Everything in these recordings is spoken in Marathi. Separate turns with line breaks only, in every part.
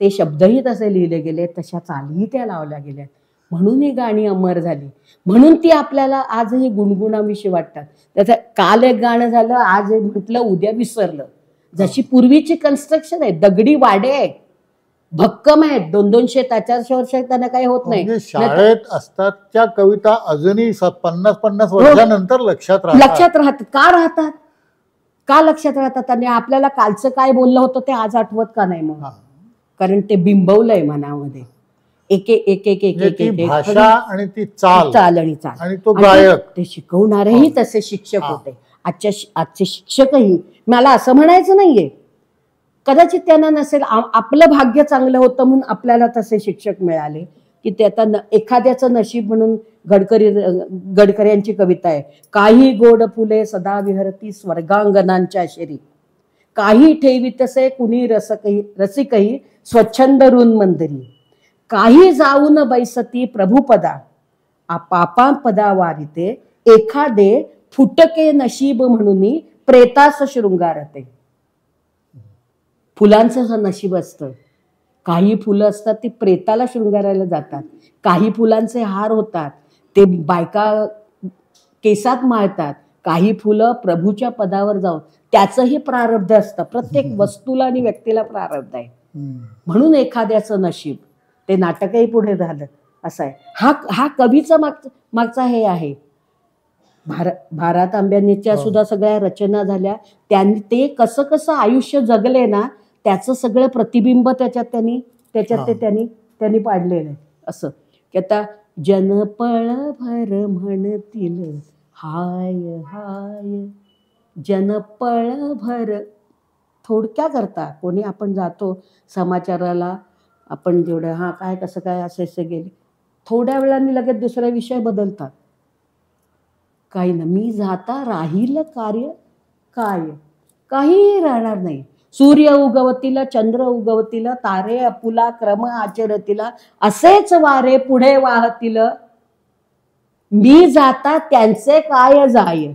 ते शब्दही तसे लिहिले गेले, तशा चालीही त्या लावल्या गेल्या, म्हणून ही गाणी अमर झाली, म्हणून ती आपल्याला आजही गुणगुणावीशी वाटतात. त्याचं काल एक गाणं झालं, आज एक म्हटलं, उद्या विसरलं. जशी पूर्वीची कन्स्ट्रक्शन आहे, दगडी वाडे आहेत, भक्कम आहेत, 200-200 400 वर्ष त्यांना काही होत नाही.
शाळेत असतात त्या कविता अजूनही 50-50 वर्षानंतर लक्षात
राहतात. का राहतात? का लक्षात राहतात? आणि आपल्याला कालचं काय बोललं होतं ते आज आठवत का नाही मग? कारण ते बिंबवलंय मनामध्ये. एक एक एक एक एक एक
भाषा आणि ती चाल
आणि
तो गायक,
ते शिकवणारेही तसे शिक्षक होते. आजचे शिक्षकही, मला असं म्हणायचं नाहीये, कदाचित त्यांना नसेल, आपलं भाग्य चांगलं होतं म्हणून आपल्याला तसे शिक्षक मिळाले की ते आता एखाद्याचं नशीब म्हणून गडकऱ्यांची कविता आहे, काही गोड फुले सदा विहरती स्वर्गांगणांच्या शेरी, काही ठेवी तसे कुणी रसिकही स्वच्छंद ऋण मंदिरी, काही जाऊन बैसती प्रभुपदा पापा पदा वारिते, एखादे फुटके नशीब म्हणून प्रेतास शृंगारते. फुलांचं नशीब असतं, काही फुलं असतात ती प्रेताला शृंगारायला जातात, काही फुलांचे हार होतात ते बायका केसात माळतात, काही फुलं प्रभूच्या पदावर जाऊन, त्याचंही प्रारब्ध असतं. प्रत्येक वस्तूला आणि व्यक्तीला प्रारब्ध आहे, म्हणून एखाद्याचं नशीब. ते नाटकही पुढे झालं असं आहे. हा कवीचा मागचा हे आहे. भारत आंब्यांच्या सुद्धा सगळ्या रचना झाल्या, त्यांनी ते कसं कसं आयुष्य जगले ना, त्याचं सगळं प्रतिबिंब त्याच्यात त्यांनी पाडलेलं आहे. असं की आता जनपळ भर म्हणतील हाय हाय, जनपळ भर, थोडक्या करता कोणी आपण जातो समाचाराला, आपण जेवढं हा काय कसं काय असे गेले, थोड्या वेळाने लगेच दुसरा विषय बदलतात. काही ना, मी जाता राहील कार्य काय, काही राहणार नाही. सूर्य उगवतीला चंद्र उगवतीला, तारे अपुला क्रम आचरतीला, असेच वारे पुढे वाहतील, मी जाता त्यांचे काय जाय.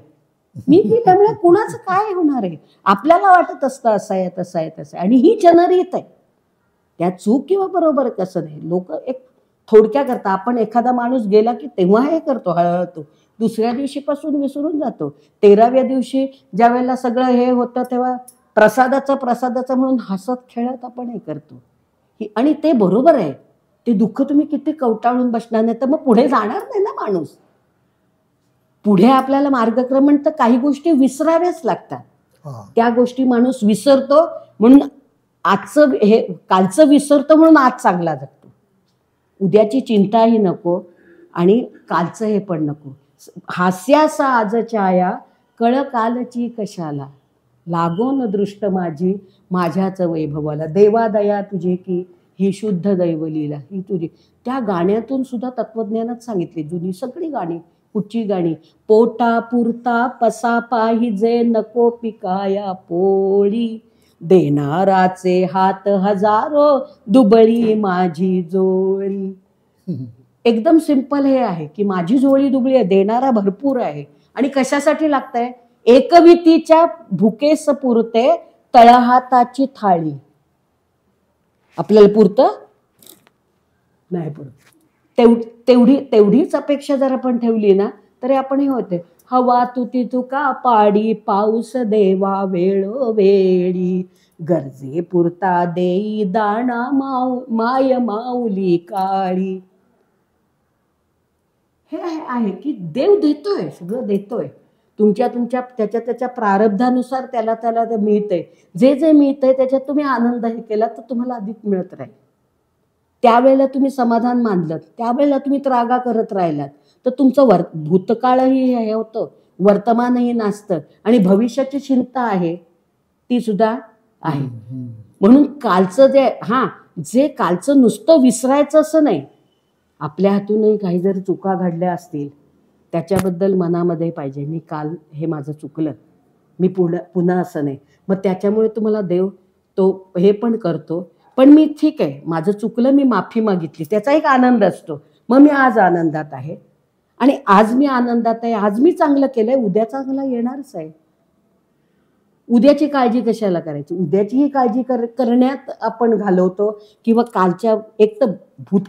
मी त्यामुळे कुणाचं काय होणार आहे? आपल्याला वाटत असतं असं आहे तसं आहे तसं आहे, आणि ही जनरीत आहे. त्या चूक किंवा बरोबर कसं नाही, लोक एक थोडक्या करता. आपण एखादा माणूस गेला की तेव्हा हे करतो, हळहळतो, दुसऱ्या दिवशीपासून विसरून जातो. 13व्या दिवशी ज्या वेळेला सगळं हे होतं तेव्हा प्रसादाचं म्हणून हसत खेळत आपण हे करतो. आणि ते बरोबर आहे. ते दुःख तुम्ही किती कवटाळून बसणार, नाही तर मग पुढे जाणार नाही ना माणूस. पुढे आपल्याला मार्गक्रमण तर काही गोष्टी विसराव्याच लागतात. त्या गोष्टी माणूस विसरतो, म्हणून आजचं हे कालचं विसरतो म्हणून आज चांगला जगतो. उद्याची चिंताही नको आणि कालचं हे पण नको. हास्यासा आज छाया कळ कालची कशाला, लागोन दृष्ट माझी माझ्याच वैभवाला, देवा दया तुझे की ही शुद्ध दैवलीला ही तुझी. त्या गाण्यातून सुद्धा तत्वज्ञानच सांगितले. जुनी सगळी गाणी, कुठची गाणी, पोटा पुरता पसा पाहिजे नको पिकाया पोळी, देणाराचे हात हजारो दुबळी माझी जोळी. एकदम सिंपल हे आहे की माझी जोळी दुबळी आहे, देणारा भरपूर आहे. आणि कशासाठी लागतंय? एकवितीच्या भुकेस पुरते तळहाताची थाळी. आपल्याला पुरतं नाही पुरत. तेवढीच अपेक्षा जर आपण ठेवली ना तरी आपण हे होते. हवा तुती तुका पाडी पाऊस देवा वेळोवेळी, गरजे पुरता देई दाणा माय माऊली काळी. हे आहे की देव देतोय, सगळं देतोय. तुमच्या त्याच्या प्रारब्धानुसार त्याला ते मिळतंय. जे मिळतंय त्याच्यात तुम्ही आनंद हे केला तर तुम्हाला अधिक मिळत राहील. त्यावेळेला तुम्ही समाधान मानलं, त्यावेळेला तुम्ही त्रागा करत राहिलात तर तुमचं भूतकाळही हे होतं, वर्तमानही नाचतं, आणि भविष्याची चिंता आहे ती सुद्धा आहे. म्हणून कालचं जे कालचं नुसतं विसरायचं असं नाही. आपल्या हातूनही काही जर चुका घडल्या असतील त्याच्याबद्दल मनामध्ये पाहिजे, मी काल हे माझं चुकलं, मी पुन्हा असं नाही. मग त्याच्यामुळे तुम्हाला देव तो हे पण करतो. पण मी ठीक आहे, माझं चुकलं, मी माफी मागितली, त्याचा एक आनंद असतो. मग मी आज आनंदात आहे, आणि आज मी आनंदात आहे, आज मी चांगलं केलंय, उद्या चांगलं येणारच आहे. उद्याची काळजी कशाला करायची? उद्याची ही काळजी करण्यात आपण घालवतो, किंवा कालच्या एक तर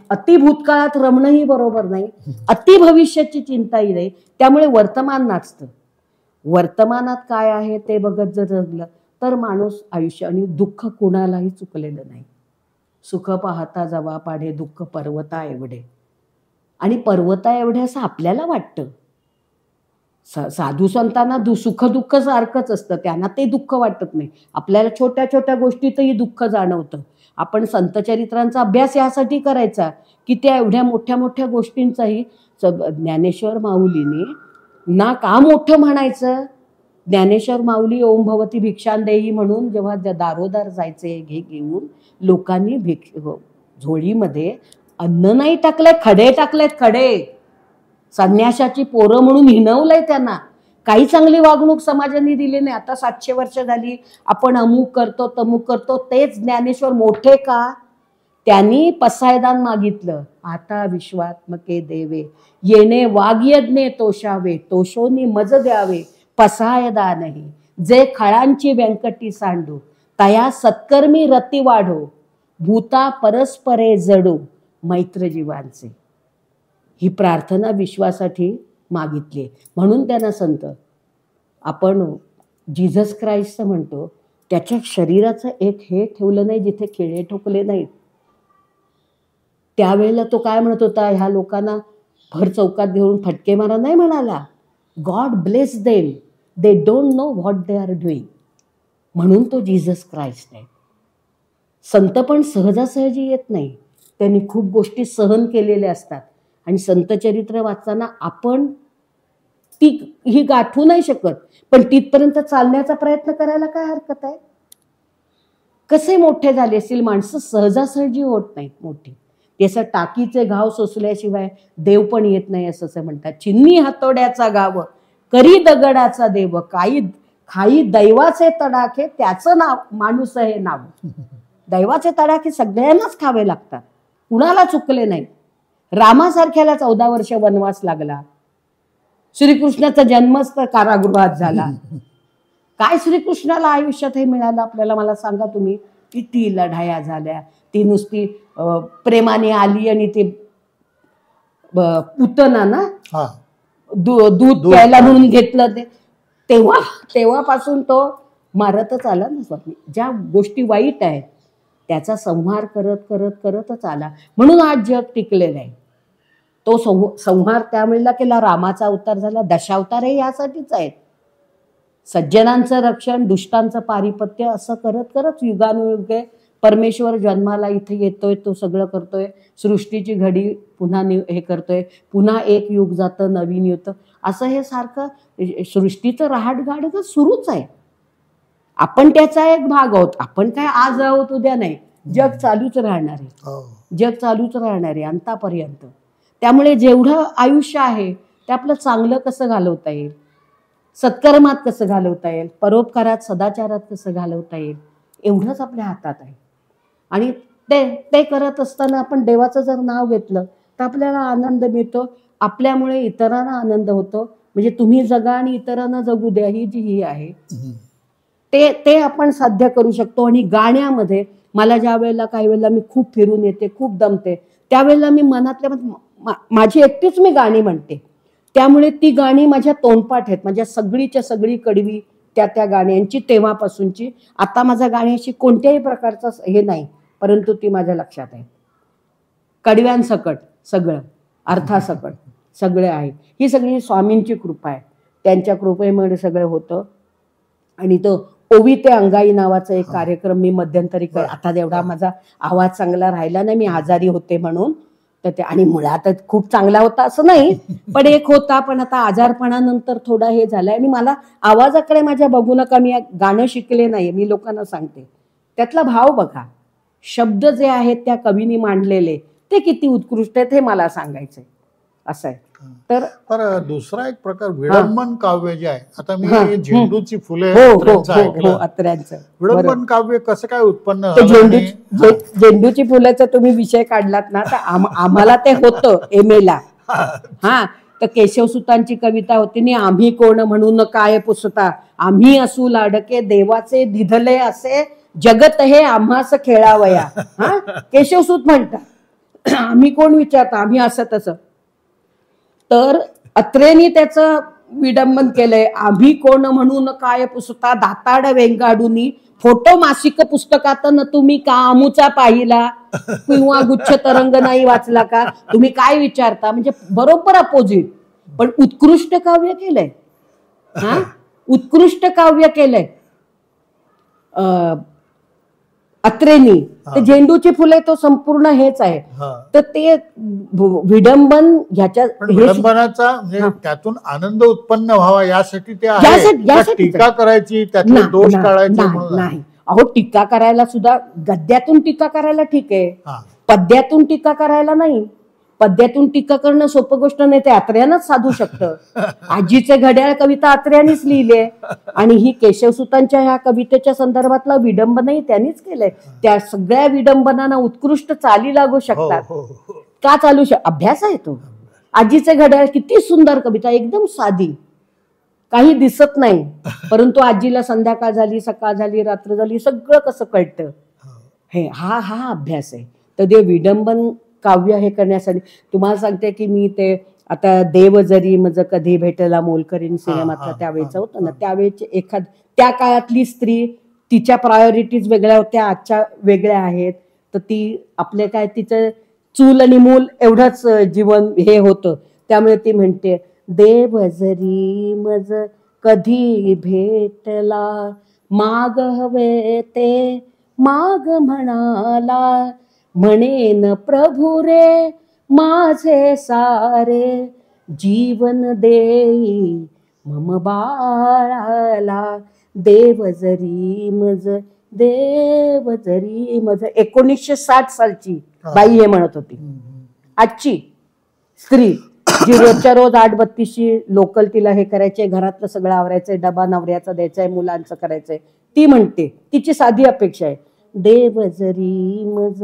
अतिभूतकाळात रमणंही बरोबर नाही, अति भविष्याची चिंताही नाही. त्यामुळे वर्तमान नाचतं. वर्तमानात काय आहे ते बघत जर जगलं तर माणूस आयुष्य, आणि दुःख कुणालाही चुकलेलं नाही. सुख पाहता जवा पाढे, दुःख पर्वता एवढे. आणि पर्वता एवढे असं आपल्याला वाटतं. साधू संतांना सुख दुःख सारखंच असतं, त्यांना ते दुःख वाटत नाही. आपल्याला छोट्या छोट्या गोष्टीतही दुःख जाणवतं. आपण संतचरित्रांचा अभ्यास यासाठी करायचा की त्या एवढ्या मोठ्या मोठ्या गोष्टींचाही ज्ञानेश्वर माऊलीने ना का मोठं म्हणायचं. ज्ञानेश्वर माऊली ओम भवती भिक्षांदेही म्हणून जेव्हा दारोदार जायचे घेऊन, लोकांनी झोळीमध्ये अन्न नाही टाकलंय, खडे टाकलेत, खडे. संन्याशाची पोरं म्हणून हिणवलंय त्यांना. काही चांगली वागणूक समाजाने दिली नाही. आता 700 वर्ष झाली आपण अमुक करतो तमुक करतो. तेच ज्ञानेश्वर मोठे का? त्यांनी पसायदान मागितलं. आता विश्वात्मके देवे येणे वाग्यज्ञे तोषावे, तोषोनी मज द्यावे पसायदानही. जे खळांची व्यंकटी सांडू, तया सत्कर्मी रती वाढो, भूता परस्परे जडू मैत्र जीवांचे. ही प्रार्थना विश्वासाठी मागितली. म्हणून त्यांना संत, आपण जीसस क्राइस्ट म्हणतो, त्याच्या शरीराचं एक हे ठेवलं नाही जिथे खिळे ठोकले नाहीत. त्यावेळेला तो काय म्हणत होता? ह्या लोकांना भर चौकात घेऊन फटके मारा नाही म्हणाला. God bless them, they don't know what they are doing. म्हणून तो जीसस क्राइस्ट आहे. संत पण सहजासहजी येत नाही. त्यांनी खूप गोष्टी सहन केलेल्या असतात. आणि संतचरित्र वाचताना आपण ही गाठू नाही शकत, पण तिथपर्यंत चालण्याचा प्रयत्न करायला काय हरकत आहे? कसे मोठे झाले असतील माणसं, सहजासहजी होत नाहीत मोठी. त्याचं टाकीचे घाव सोसल्याशिवाय देव पण येत नाही असं म्हणतात. चिन्नी हातोड्याचा गाव करी दगडाचा देव, खाई दैवाचे तडाखे, त्याचं नाव माणूस हे नाव. दैवाचे तडाखे सगळ्यांनाच खावे लागतात, कुणाला चुकले नाही. रामासारख्याला 14 वर्ष वनवास लागला. श्रीकृष्णाचा जन्मच तर कारागृहात झाला. काय श्रीकृष्णाला आयुष्यात हे मिळालं आपल्याला? मला सांगा तुम्ही. किती लढाया झाल्या. ती नुसती प्रेमाने आली आणि ते पुतना ना दूध प्यायला म्हणून घेतलं, तेव्हापासून तो मारतच आला ना स्वामी. ज्या गोष्टी वाईट आहेत त्याचा संहार करत करत करतच आला. म्हणून आज जग टिकलेलं आहे. तो संहार त्यावेळेला केला. रामाचा अवतार झाला. दशावतार हे यासाठीच आहेत. सज्जनांचं रक्षण, दुष्टांचं पारिपत्य, असं करत करत युगानुयुगे परमेश्वर जन्माला इथे येतोय. तो सगळं करतोय. सृष्टीची घडी पुन्हा हे करतोय. पुन्हा एक युग जातं, नवीन येतं. असं हे सारखं सृष्टीचं रहाटगाड सुरूच आहे. आपण त्याचा एक भाग आहोत. आपण काय आज आहोत उद्या नाही. जग चालूच राहणार आहे. जग चालूच राहणार आहे अंतापर्यंत. त्यामुळे जेवढं आयुष्य आहे ते आपलं चांगलं कसं घालवता येईल, सत्कर्मात कसं घालवता येईल, परोपकारात सदाचारात कसं घालवता येईल, एवढंच आपल्या हातात आहे. आणि ते करत असताना आपण देवाचं जर नाव घेतलं तर आपल्याला आनंद मिळतो. आपल्यामुळे इतरांना आनंद होतो. म्हणजे तुम्ही जगा आणि इतरांना जगू द्या, ही जी ही आहे ते आपण साध्य करू शकतो. आणि गाण्यामध्ये मला ज्या वेळेला काही वेळेला मी खूप फिरून येते, खूप दमते, त्यावेळेला मी मनातल्या माझी एकटीच मी गाणी म्हणते. त्यामुळे ती गाणी माझ्या तोंडपाठ आहेत. माझ्या सगळीच्या सगळी कडवी त्या गाण्यांची तेव्हापासूनची. आता माझ्या गाण्याशी कोणत्याही प्रकारचं हे नाही, परंतु ती माझ्या लक्षात आहे. कडव्यांसकट सगळं, अर्थासकट सगळे आहे. ही सगळी स्वामींची कृपा आहे. त्यांच्या कृपेमुळे सगळं होतं. आणि तो ओवी ते अंगाई नावाचा एक कार्यक्रम मी मध्यंतरी आता एवढा माझा आवाज चांगला राहिला नाही, मी आजारी होते म्हणून. तर ते, आणि मुळात खूप चांगला होता असं नाही, पण एक होता. पण आता आजारपणानंतर थोडा हे झालाय. आणि मला आवाजाकडे माझ्या बघू नका, मी गाणं शिकले नाही, मी लोकांना सांगते. त्यातला भाव बघा, शब्द जे आहेत त्या कवीनी मांडलेले ते किती उत्कृष्ट आहेत हे मला सांगायचंय. असं आहे. तर
दुसरा एक प्रकार विडंबन काव्य जे आहे. आता मी झेंडूची फुले
अत्र्यांचं
विडंबन काव्य कसं काय उत्पन्न
झेंडूची फुलाचा तुम्ही विषय काढलात ना, तर आम्हाला ते होतं एम.ए. ला. हा, तर केशवसुतांची कविता होती नी, आम्ही कोण म्हणून काय पुसता, आम्ही असू लाडके देवाचे दिधले असे, जगत हे आम्हास खेळावया. हा, केशवसूत म्हणतात आम्ही कोण विचारता, आम्ही असं तसं. तर अत्रेनी त्याचं विडंबन केलंय, आम्ही कोण म्हणून काय पुसता, दाताड वेंगाडूनी फोटो मासिक पुस्तकात न तुम्ही का आमुचा पाहिला, किंवा गुच्छ तरंग नाही वाचला का, तुम्ही काय विचारता. म्हणजे बरोबर अपोजिट, पण उत्कृष्ट काव्य केलंय. हा, उत्कृष्ट काव्य केलंय अत्रेनी. ते झेंडूची फुले तो संपूर्ण हेच आहे. तर ते विडंबन ह्याच्या
विडंबनाचा म्हणजे त्यातून आनंद उत्पन्न व्हावा यासाठी ते आहे. टीका करायची, त्यातले दोष टाळायचे
नाही. अहो, टीका करायला सुद्धा गद्यातून टीका करायला ठीक आहे, पद्यातून टीका करायला नाही. पद्यातून टीका करणं सोपं गोष्ट नाही, ते आत्र्यानंच साधू शकतं. आजीचे घड्याळ कविता आत्र्यानेच लिहिली आहे, आणि ही केशवसुतांच्या ह्या कवितेच्या संदर्भातलं विडंबनही त्यांनीच केलंय. त्या सगळ्या विडंबनांना उत्कृष्ट चाली लागू शकतात. का चालू अभ्यास आहे तो. आजीचे घड्याळ किती सुंदर कविता, एकदम साधी, काही दिसत नाही, परंतु आजीला संध्याकाळ झाली, सकाळ झाली, रात्र झाली, सगळं कसं कळतं. हे हा अभ्यास आहे. तर ते विडंबन काव्य हे करण्यासाठी तुम्हाला सांगते की मी ते आता देव जरी मज कधी भेटला मोलकरीन सिनेमातला त्यावेळेचं होतं ना, त्यावेळेची त्या काळातली स्त्री, तिच्या प्रायोरिटीज वेगळ्या होत्या, आजच्या वेगळ्या आहेत. तर ती आपले काय, तिचं चूल आणि मूल एवढंच जीवन हे होतं. त्यामुळे ती म्हणते, देव जरी मज कधी भेटला, माग हवे ते माग म्हणाला, म्हणेन प्रभू रे माझे सारे, जीवन देई मम बाळाला, देव जरी मज, देव जरी मज. 1960 सालची बाई हे म्हणत होती. आजची स्त्री जी रोजच्या रोज 8:32ची लोकल तिला हे करायचे, घरातलं सगळं आवरायचंय, डबा नवऱ्याचा द्यायचाय, मुलांचं करायचंय, ती म्हणते, तिची साधी अपेक्षा आहे, देव जरी मज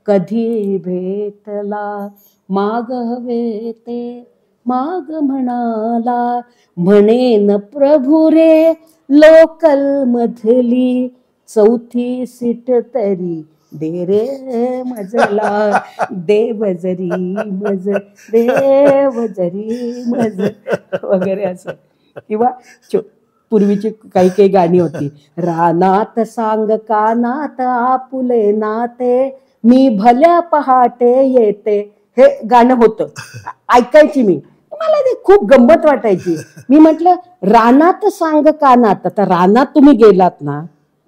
कधी भेटला, माग हवे ते माग म्हणाला, म्हणेन प्रभू रे लोकल मधली, चौथी सीट तरी दे रे मजला, देव जरी मज, देव जरी मज, वगैरे असं. किंवा पूर्वीची काही गाणी होती, रानात सांग कानात आपुले नाते, मी भल्या पहाटे येते, हे गाणं होतं. ऐकायची मी, मला ते खूप गंमत वाटायची. मी म्हटलं, रानात सांग कानात, आता रानात तुम्ही गेलात ना,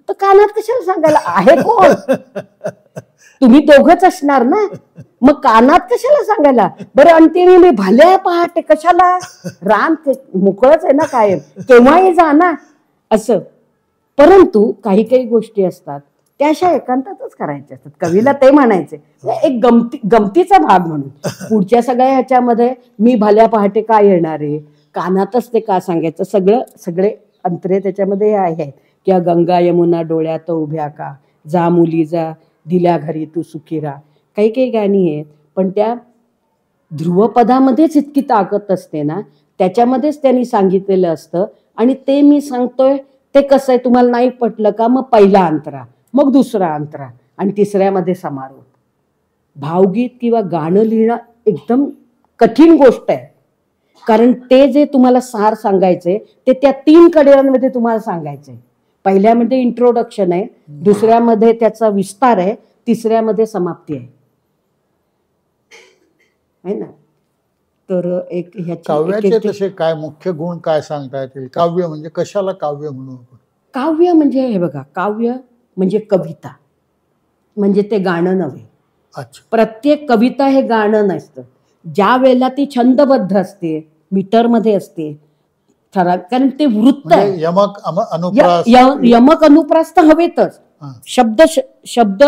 तर कानात कशाला सांगायला, आहे कोण, तुम्ही दोघच असणार ना, मग कानात कशाला सांगायला. बरं, आणि ते मी भल्या पहाटे कशाला, रान मोकळच आहे ना कायम, केव्हाही जा ना असं. परंतु काही काही गोष्टी असतात त्या अशा एकांतातच करायच्या असतात. कवीला ते म्हणायचे एक गमतीचा भाग म्हणून. पुढच्या सगळ्या ह्याच्यामध्ये मी भल्या पहाटे का येणार आहे, कानातच ते का सांगायचं, सगळे अंतरे त्याच्यामध्ये आहेत. किंवा गंगा यमुना डोळ्यात उभ्या का, जा मुली जा दिल्या घरी तू सुखी राहा, काही काही गाणी आहेत. पण त्या ध्रुवपदामध्येच इतकी ताकद असते ना, त्याच्यामध्येच त्यांनी सांगितलेलं असतं. आणि ते मी सांगतोय ते कसं आहे, तुम्हाला नाही पटलं का, मग पहिला अंतरा, मग दुसरा अंतरा, आणि तिसऱ्यामध्ये समारोप. भावगीत किंवा गाणं लिहिणं एकदम कठीण गोष्ट आहे, कारण ते जे तुम्हाला सार सांगायचे ते त्या 3 कड्यांमध्ये तुम्हाला सांगायचंय. पहिल्यामध्ये इंट्रोडक्शन आहे, दुसऱ्यामध्ये त्याचा विस्तार आहे, तिसऱ्यामध्ये समाप्ती आहे ना. तर एक
काव्याचे तसे काय मुख्य गुण काय सांगता येतील. काव्य म्हणजे कशाला काव्य म्हणू आपण.
काव्य म्हणजे हे बघा, काव्य म्हणजे कविता, म्हणजे ते गाणं नव्हे. प्रत्येक कविता हे गाणं नसतं. ज्या वेळेला ती छंदबद्ध असते, मीटरमध्ये असते, कारण ते वृत्त आहे. यमक अनुप्रास तर हवेतच. शब्द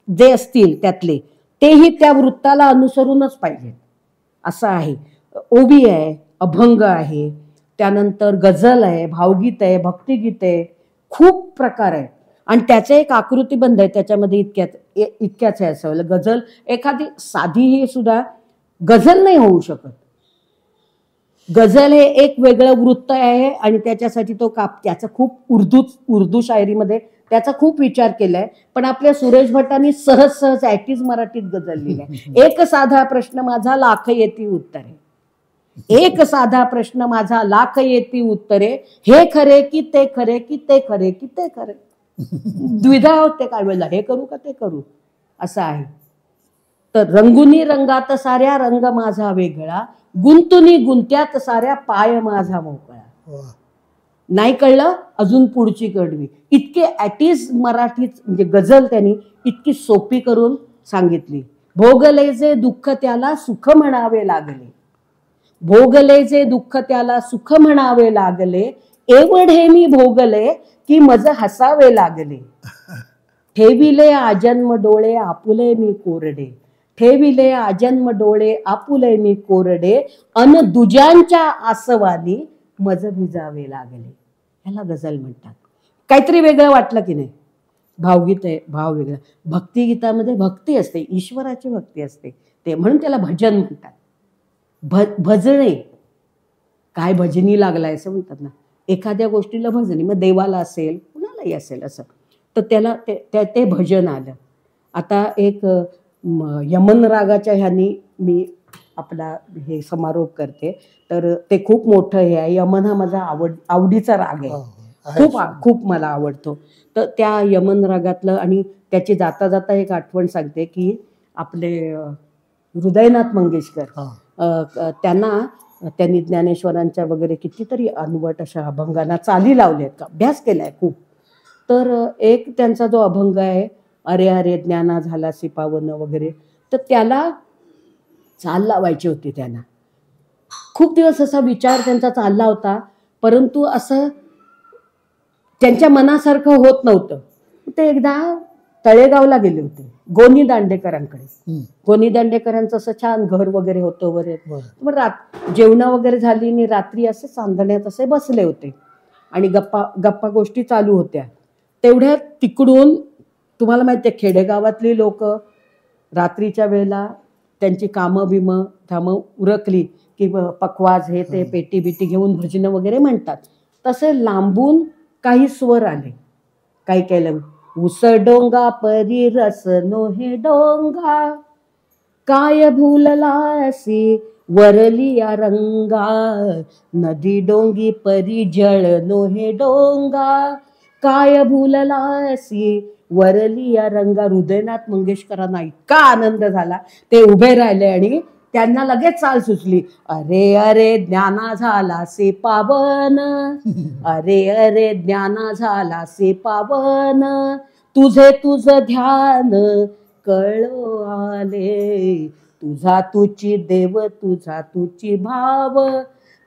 जे असतील त्यातले तेही त्या वृत्ताला अनुसरूनच पाहिजेत असं आहे. ओवी आहे, अभंग आहे, त्यानंतर गझल आहे, भावगीत आहे, भक्तिगीत आहे, खूप प्रकार आहे. आणि त्याचे एक आकृतीबंध आहे त्याच्यामध्ये, इतक्याच आहे असं. गझल एखादी साधीही सुद्धा गझल नाही होऊ शकत. गझल हे एक वेगळं वृत्त आहे आणि त्याच्यासाठी तो त्याचा खूप उर्दू शायरीमध्ये त्याचा खूप विचार केलाय. पण आपल्या सुरेश भटांनी सहज सहज ऍटीज मराठीत गझल लिहिलाय. एक साधा प्रश्न माझा लाख येती उत्तरे, एक साधा प्रश्न माझा लाख येती उत्तरे, हे खरे की ते खरे की ते खरे की ते खरे. द्विधा होते काय वेळेला, हे करू का ते करू असं आहे. तर रंगुनी रंगात साऱ्या रंग माझा वेगळा, गुंतुनी गुंत्यात साऱ्या पाय माझा मोकळा. नाही कळलं अजून पुढची कडवी. इतके ऍटीज मराठीत म्हणजे गझल त्यांनी इतकी सोपी करून सांगितली. भोगले जे दुःख त्याला सुख म्हणावे लागले, भोगले जे दुःख त्याला सुख म्हणावे लागले, एवढे मी भोगले की मज हसावे लागले. ठेविले आजन्म डोळे आपुले मी कोरडे, ठेविले आजन्म डोळे आपुले मी कोरडे, अन दुजांच्या आसवानी मज भिजावे लागले. ह्याला गझल म्हणतात. काहीतरी वेगळं वाटलं की नाही. भावगीत आहे, भाव वेगळा. भक्तिगीतामध्ये भक्ती असते, ईश्वराची भक्ती असते, ते म्हणून त्याला भजन म्हणतात. भजणे काय भजनी लागलाय असं म्हणतात ना, एखाद्या गोष्टीला भजनी, मग देवाला असेल कुणालाही असेल असं, तर त्याला ते भजन आलं. आता एक यमन रागाच्या ह्यानी मी आपला हे समारोप करते, तर ते खूप मोठं हे आहे. यमन हा माझा आवडीचा राग आहे, खूप मला आवडतो. तर त्या यमन रागातलं आणि त्याची जाता जाता एक आठवण सांगते की आपले हृदयनाथ मंगेशकर, त्यांनी ज्ञानेश्वरांच्या वगैरे कितीतरी अनवट अशा अभंगांना चाली लावल्या आहेत, अभ्यास केलाय खूप. तर एक त्यांचा जो अभंग आहे, अरे अरे ज्ञाना झालासी पावन वगैरे, तर त्याला चाल लावायची होती. त्यांना खूप दिवस असा विचार त्यांचा चालला होता, परंतु असं त्यांच्या मनासारखं होत नव्हतं. ते एकदा तळेगावला गेले होते गोनी दांडेकरांकडे. गोनी दांडेकरांचं असं छान घर वगैरे होतं वगैरे. मग जेवण वगैरे झाली आणि रात्री असे चांदण्यात असे बसले होते आणि गप्पा गोष्टी चालू होत्या. तेवढ्यात तिकडून तुम्हाला माहिती आहे खेडेगावातली लोक रात्रीच्या वेळेला त्यांची कामं उरकली की पकवाज हे ते पेटी बिटी घेऊन भजनं वगैरे म्हणतात. तसे लांबून काही स्वर आले. काय केलं, उस डोंगा परी रस नोहे डोंगा, काय भूललासी वरलिया रंगा, नदी डोंगी परी जळ नोहे डोंगा, काय भूललासी वरलिया रंगा. हृदयनाथ मंगेशकरांना इतका आनंद झाला, ते उभे राहिले आणि त्यांना लगेच चाल सुचली. अरे अरे ज्ञाना झाला से पावन, अरे अरे ज्ञाना झाला से पावन, तुझं ध्यान कळो आले, तुझा तुची देव तुझा तुची भाव,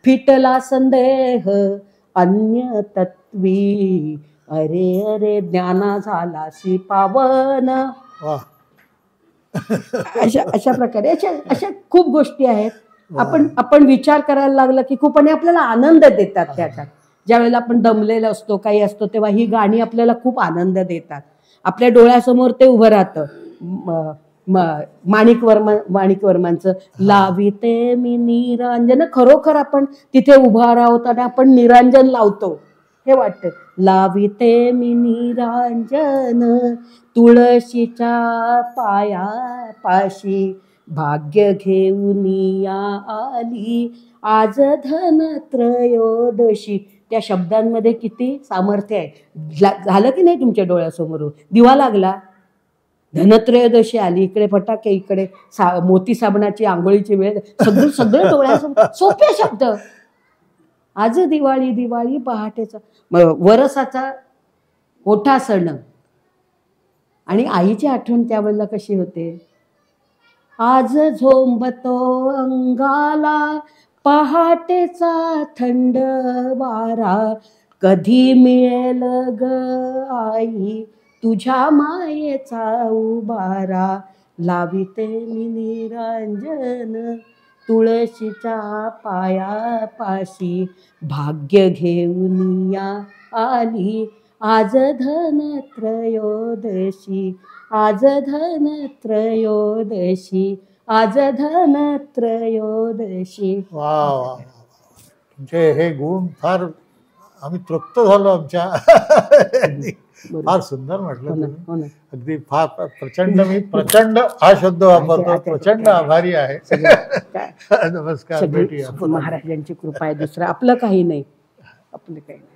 फिटला संदेह अन्य तत्वी, अरे अरे ज्ञाना झाला से पावन. अशा प्रकारे अशा खूप गोष्टी आहेत. आपण विचार करायला लागला की खूप, आणि आपल्याला आनंद देतात त्याच्यात. ज्या वेळेला आपण दमलेलो असतो काही असतो तेव्हा ही गाणी आपल्याला खूप आनंद देतात. आपल्या डोळ्यासमोर ते उभं राहतं. माणिक वर्मांचं लाविते मी निरांजन, खरोखर आपण तिथे उभा राहतो आणि आपण निरांजन लावतो हे वाटतं. लाविते मी निरांजन तुळशीच्या पाया पाशी, भाग्य घेऊन या आली आज धनत्रयोदशी. त्या शब्दांमध्ये किती सामर्थ्य आहे. झालं की नाही तुमच्या डोळ्यासमोर दिवा लागला, धनत्रयोदशी आली, इकडे फटाके, इकडे मोती साबणाची आंघोळीची वेळ, सगळे डोळ्यासमोर सोपे शब्द. आज दिवाळी दिवाळी पहाटेचा वरसाचा मोठा सण, आणि आईची आठवण त्यावेळेला कशी होते. आज झोंबतो अंगाला पहाटेचा थंड वारा, कधी मिळेल ग आई तुझ्या मायेचा उबारा, लाविते मी निरांजन तुळशीच्या पाया पाशी, भाग्य घेऊन या आली आज धनत्रयोदशी, आज धनत्रयोदशी, आज धनत्रयोदशी.
वा वा. तुमचे हे गुण फार आम्ही तृप्त झालो आमच्या फार सुंदर म्हटलं तुम्ही. अगदी फार प्रचंड, मी प्रचंड हा शब्द वापरतो, प्रचंड आभारी आहे. नमस्कार, भेटूया.
महाराजांची कृपा आहे, दुसरं आपलं काही नाही, आपलं काही नाही.